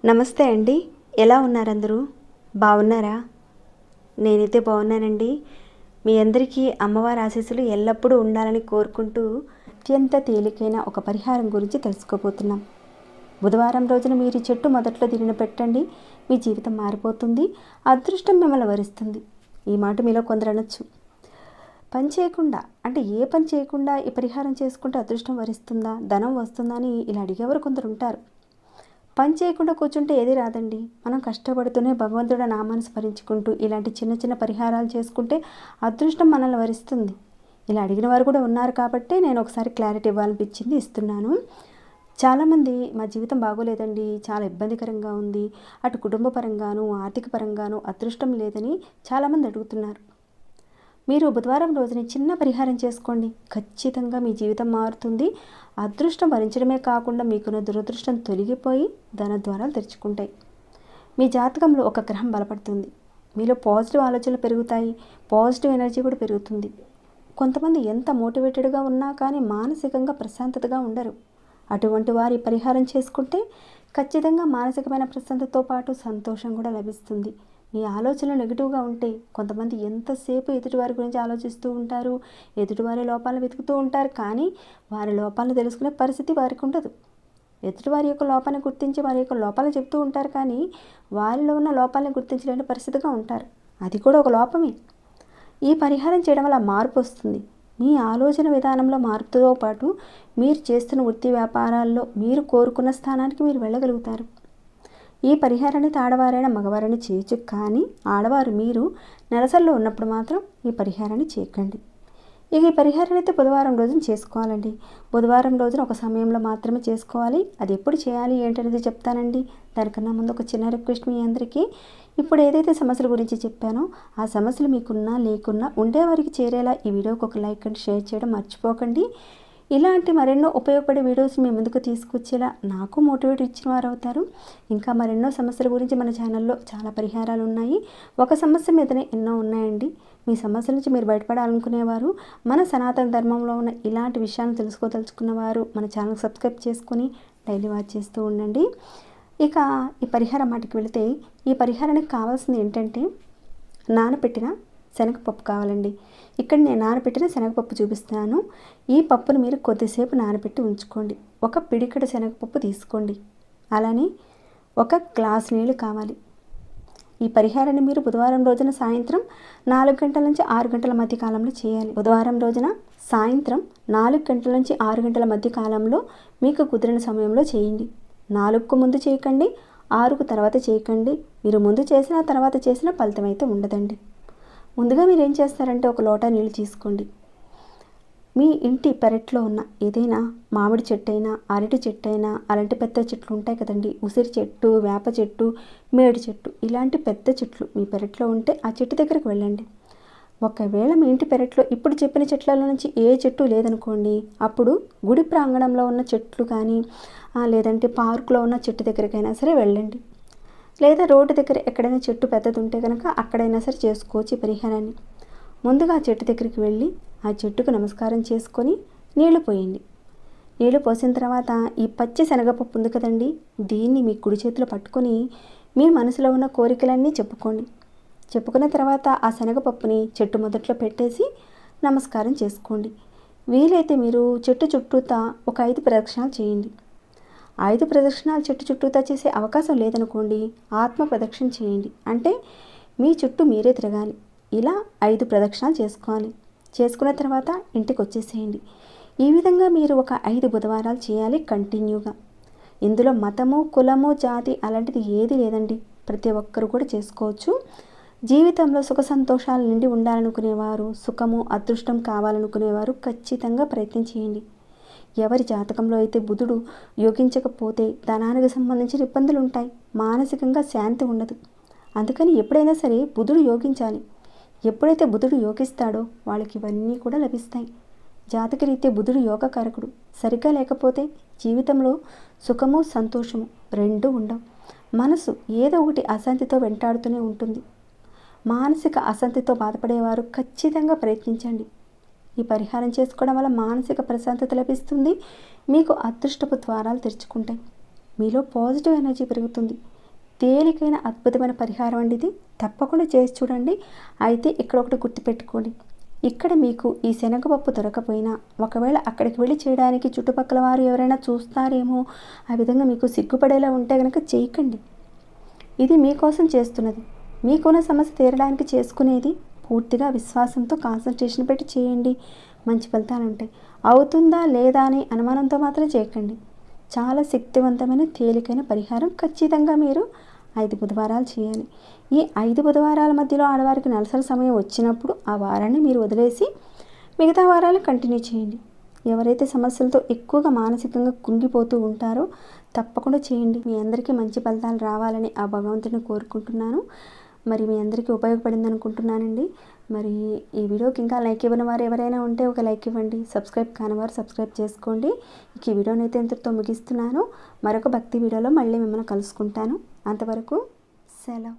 నమస్తే అండి. ఎలా ఉన్నారు అందరూ? బాగున్నారా? నేనైతే బాగున్నానండి. మీ అందరికీ అమ్మవారి ఆశీస్సులు ఎల్లప్పుడూ ఉండాలని కోరుకుంటూ అత్యంత తేలికైన ఒక పరిహారం గురించి తెలుసుకోబోతున్నాం. బుధవారం రోజున మీరు ఈ చెట్టు మొదట్లో దీనిని పెట్టండి. మీ జీవితం మారిపోతుంది. అదృష్టం మిమ్మల్ని వరిస్తుంది. ఈ మాట మీలో కొందరు అనొచ్చు, పని చేయకుండా అంటే ఏ పని చేయకుండా ఈ పరిహారం చేసుకుంటే అదృష్టం వరిస్తుందా, ధనం వస్తుందా అని ఇలా అడిగేవారు కొందరు ఉంటారు. పని చేయకుండా కూర్చుంటే ఏది రాదండి. మనం కష్టపడుతూనే భగవంతుడి నామాన్ని స్మరించుకుంటూ ఇలాంటి చిన్న చిన్న పరిహారాలు చేసుకుంటే అదృష్టం మనల్ని వరిస్తుంది. ఇలా అడిగిన వారు కూడా ఉన్నారు కాబట్టి నేను ఒకసారి క్లారిటీ ఇవ్వాలనిపించింది, ఇస్తున్నాను. చాలామంది మా జీవితం బాగోలేదండి, చాలా ఇబ్బందికరంగా ఉంది, అటు కుటుంబ పరంగాను ఆర్థిక పరంగాను అదృష్టం లేదని చాలామంది అడుగుతున్నారు. మీరు బుధవారం రోజుని చిన్న పరిహారం చేసుకోండి. ఖచ్చితంగా మీ జీవితం మారుతుంది. అదృష్టం భరించడమే కాకుండా మీకున్న దురదృష్టం తొలగిపోయి ధన ద్వారాలు తెరుచుకుంటాయి. మీ జాతకంలో ఒక గ్రహం బలపడుతుంది. మీలో పాజిటివ్ ఆలోచనలు పెరుగుతాయి. పాజిటివ్ ఎనర్జీ కూడా పెరుగుతుంది. కొంతమంది ఎంత మోటివేటెడ్గా ఉన్నా కానీ మానసికంగా ప్రశాంతతగా ఉండరు. అటువంటి వారి పరిహారం చేసుకుంటే ఖచ్చితంగా మానసికమైన ప్రశాంతతతో పాటు సంతోషం కూడా లభిస్తుంది. మీ ఆలోచనలు నెగిటివ్గా ఉంటే కొంతమంది ఎంతసేపు ఎదుటివారి గురించి ఆలోచిస్తూ ఉంటారు, ఎదుటివారి లోపాలను వెతుకుతూ ఉంటారు. కానీ వారి లోపాలను తెలుసుకునే పరిస్థితి వారికి ఉండదు. ఎదుటివారి యొక్క లోపాన్ని గుర్తించి వారి యొక్క లోపాలను చెప్తూ ఉంటారు, కానీ వారిలో ఉన్న లోపాలను గుర్తించలేని పరిస్థితిగా ఉంటారు. అది కూడా ఒక లోపమే. ఈ పరిహారం చేయడం వల్ల మార్పు వస్తుంది. మీ ఆలోచన విధానంలో మార్పుతో పాటు మీరు చేస్తున్న వృత్తి వ్యాపారాల్లో మీరు కోరుకున్న స్థానానికి మీరు వెళ్ళగలుగుతారు. ఈ పరిహారాన్ని ఆడవారైనా మగవారైనా చేయొచ్చు, కానీ ఆడవారు మీరు నెలసరిలో ఉన్నప్పుడు మాత్రం ఈ పరిహారాన్ని చేయకండి. ఇక ఈ పరిహారాన్ని అయితే బుధవారం రోజున చేసుకోవాలండి. బుధవారం రోజున ఒక సమయంలో మాత్రమే చేసుకోవాలి. అది ఎప్పుడు చేయాలి ఏంటనేది చెప్తానండి. దానికన్నా ముందు ఒక చిన్న రిక్వెస్ట్ మీ అందరికీ. ఇప్పుడు ఏదైతే సమస్యల గురించి చెప్పానో ఆ సమస్యలు మీకున్నా లేకున్నా ఉండేవారికి చేరేలా ఈ వీడియోకి ఒక లైక్ అండ్ షేర్ చేయడం మర్చిపోకండి. ఇలాంటి మరెన్నో ఉపయోగపడే వీడియోస్ మీ ముందుకు తీసుకొచ్చేలా నాకు మోటివేట్ ఇచ్చిన వారు అవుతారు. ఇంకా మరెన్నో సమస్యల గురించి మన ఛానల్లో చాలా పరిహారాలు ఉన్నాయి. ఒక సమస్య మీదనే ఎన్నో ఉన్నాయండి. మీ సమస్యల నుంచి మీరు బయటపడాలనుకునేవారు, మన సనాతన ధర్మంలో ఉన్న ఇలాంటి విషయాలను తెలుసుకోదలుచుకున్నవారు మన ఛానల్ సబ్స్క్రైబ్ చేసుకుని డైలీ వాచ్ చేస్తూ ఉండండి. ఇక ఈ పరిహారం మాటకి వెళితే, ఈ పరిహారానికి కావాల్సింది ఏంటంటే నానబెట్టిన శనగపప్పు కావాలండి. ఇక్కడ నేను నానబెట్టిన శనగపప్పు చూపిస్తాను. ఈ పప్పును మీరు కొద్దిసేపు నానబెట్టి ఉంచుకోండి. ఒక పిడికెడు శనగపప్పు తీసుకోండి. అలానే ఒక గ్లాస్ నీళ్ళు కావాలి. ఈ పరిహారాన్ని మీరు బుధవారం రోజున సాయంత్రం 4 గంటల నుంచి 6 గంటల మధ్య కాలంలో చేయాలి. బుధవారం రోజున సాయంత్రం 4 గంటల నుంచి 6 గంటల మధ్య కాలంలో మీకు కుదిరిన సమయంలో చేయండి. 4కు ముందు చేయకండి, 6కు తర్వాత చేయకండి. మీరు ముందు చేసినా తర్వాత చేసినా ఫలితం అయితే ఉండదండి. ముందుగా మీరు ఏం చేస్తారంటే ఒక లోటా నీళ్ళు తీసుకోండి. మీ ఇంటి పెరట్లో ఉన్న ఏదైనా మామిడి చెట్టు అయినా అరటి చెట్టు అయినా అలాంటి పెద్ద చెట్లు ఉంటాయి కదండి, ఉసిరి చెట్టు, వేప చెట్టు, మేడి చెట్టు, ఇలాంటి పెద్ద చెట్లు మీ పెరట్లో ఉంటే ఆ చెట్టు దగ్గరికి వెళ్ళండి. ఒకవేళ మీ ఇంటి పెరట్లో ఇప్పుడు చెప్పిన చెట్లలో నుంచి ఏ చెట్టు లేదనుకోండి, అప్పుడు గుడి ప్రాంగణంలో ఉన్న చెట్లు కానీ లేదంటే పార్కులో ఉన్న చెట్టు దగ్గరికైనా సరే వెళ్ళండి. లేదా రోడ్డు దగ్గర ఎక్కడైనా చెట్టు పెద్దది ఉంటే కనుక అక్కడైనా సరే చేసుకోవచ్చు ఈ పరిహారాన్ని. ముందుగా ఆ చెట్టు దగ్గరికి వెళ్ళి ఆ చెట్టుకు నమస్కారం చేసుకొని నీళ్లు పోయండి. నీళ్లు పోసిన తర్వాత ఈ పచ్చి శనగపప్పు ఉంది కదండి, దీన్ని మీ కుడి చేతిలో పట్టుకొని మీ మనసులో ఉన్న కోరికలన్నీ చెప్పుకోండి. చెప్పుకున్న తర్వాత ఆ శనగపప్పుని చెట్టు మొదట్లో పెట్టేసి నమస్కారం చేసుకోండి. వీలైతే మీరు చెట్టు చుట్టూతా ఒక 5 ప్రదక్షిణాలు చేయండి. 5 ప్రదక్షిణాలు చెట్టు చుట్టూతా చేసే అవకాశం లేదనుకోండి, ఆత్మ ప్రదక్షిణ చేయండి. అంటే మీ చుట్టూ మీరే తిరగాలి. ఇలా 5 ప్రదక్షిణాలు చేసుకోవాలి. చేసుకున్న తర్వాత ఇంటికి వచ్చేసేయండి. ఈ విధంగా మీరు ఒక 5 బుధవారాలు చేయాలి కంటిన్యూగా. ఇందులో మతము, కులము, జాతి అలాంటిది ఏది లేదండి. ప్రతి ఒక్కరు కూడా చేసుకోవచ్చు. జీవితంలో సుఖ సంతోషాలు నిండి ఉండాలనుకునేవారు, సుఖము అదృష్టం కావాలనుకునేవారు ఖచ్చితంగా ప్రయత్నం చేయండి. ఎవరి జాతకంలో అయితే బుధుడు యోగించకపోతే ధనానికి సంబంధించిన ఇబ్బందులు ఉంటాయి, మానసికంగా శాంతి ఉండదు. అందుకని ఎప్పుడైనా సరే బుధుడు యోగించాలి. ఎప్పుడైతే బుధుడు యోగిస్తాడో వాళ్ళకి ఇవన్నీ కూడా లభిస్తాయి. జాతకరీత్యా బుధుడు యోగకారకుడు. సరిగ్గా లేకపోతే జీవితంలో సుఖము సంతోషము రెండూ ఉండవు. మనసు ఏదో ఒకటి అశాంతితో వెంటాడుతూనే ఉంటుంది. మానసిక అశాంతితో బాధపడేవారు ఖచ్చితంగా ప్రయత్నించండి. ఈ పరిహారం చేసుకోవడం వల్ల మానసిక ప్రశాంతత లభిస్తుంది. మీకు అదృష్టపు ద్వారాలు తెరుచుకుంటాయి. మీలో పాజిటివ్ ఎనర్జీ పెరుగుతుంది. తేలికైన అద్భుతమైన పరిహారం అండి ఇది. తప్పకుండా చేసి చూడండి. అయితే ఇక్కడ ఒకటి గుర్తుపెట్టుకోండి. ఇక్కడ మీకు ఈ శనగపప్పు దొరకపోయినా ఒకవేళ అక్కడికి వెళ్ళి చేయడానికి చుట్టుపక్కల వారు ఎవరైనా చూస్తారేమో, ఆ విధంగా మీకు సిగ్గుపడేలా ఉంటే కనుక చేయకండి. ఇది మీకోసం చేస్తున్నది. మీకున్న సమస్య తీరడానికి చేసుకునేది. పూర్తిగా విశ్వాసంతో కాన్సన్ట్రేషన్ పెట్టి చేయండి. మంచి ఫలితాలు ఉంటాయి. అవుతుందా లేదా అని అనుమానంతో మాత్రం చేయకండి. చాలా శక్తివంతమైన తేలికైన పరిహారం. ఖచ్చితంగా మీరు 5 బుధవారాలు చేయాలి. ఈ 5 బుధవారాల మధ్యలో ఆడవారికి నెలసరి సమయం వచ్చినప్పుడు ఆ వారాన్ని మీరు వదిలేసి మిగతా వారాలు కంటిన్యూ చేయండి. ఎవరైతే సమస్యలతో ఎక్కువగా మానసికంగా కుంగిపోతూ ఉంటారో తప్పకుండా చేయండి. మీ అందరికీ మంచి ఫలితాలు రావాలని ఆ భగవంతుని కోరుకుంటున్నాను. మరి మీ అందరికీ ఉపయోగపడింది అనుకుంటున్నానండి. మరి ఈ వీడియోకి ఇంకా లైక్ ఇవ్వని వారు ఎవరైనా ఉంటే ఒక లైక్ ఇవ్వండి. సబ్స్క్రైబ్ కానివారు సబ్స్క్రైబ్ చేసుకోండి. ఈ వీడియోని అయితే ఇంతటితో ముగిస్తున్నాను. మరొక భక్తి వీడియోలో మళ్ళీ మిమ్మల్ని కలుసుకుంటాను. అంతవరకు సెలవు.